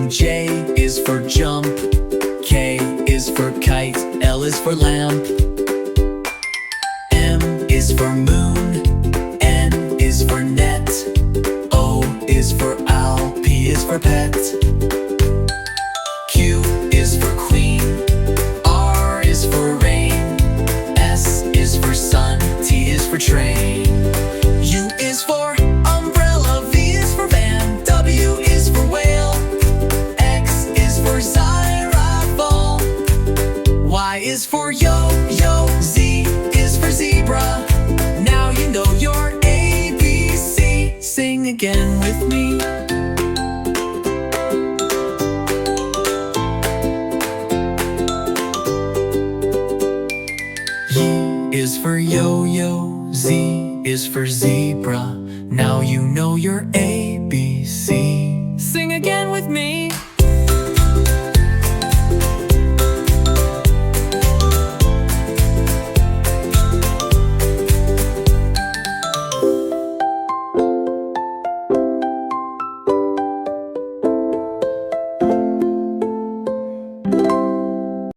J is for jump, K is for kite, L is for lamp, M is for moon, N is for net, O is for owl, P is for pet, Q is for queen, R is for rain, S is for sun, T is for train, U is for umbrella, V is for van, W is for whale, X is for xylophone, Y is for yo-yo, Z is for zebra. Now you know your ABC. Sing again with me. Y is for yo-yo, Z is for zebra. Now you know your ABC. Sing again with me.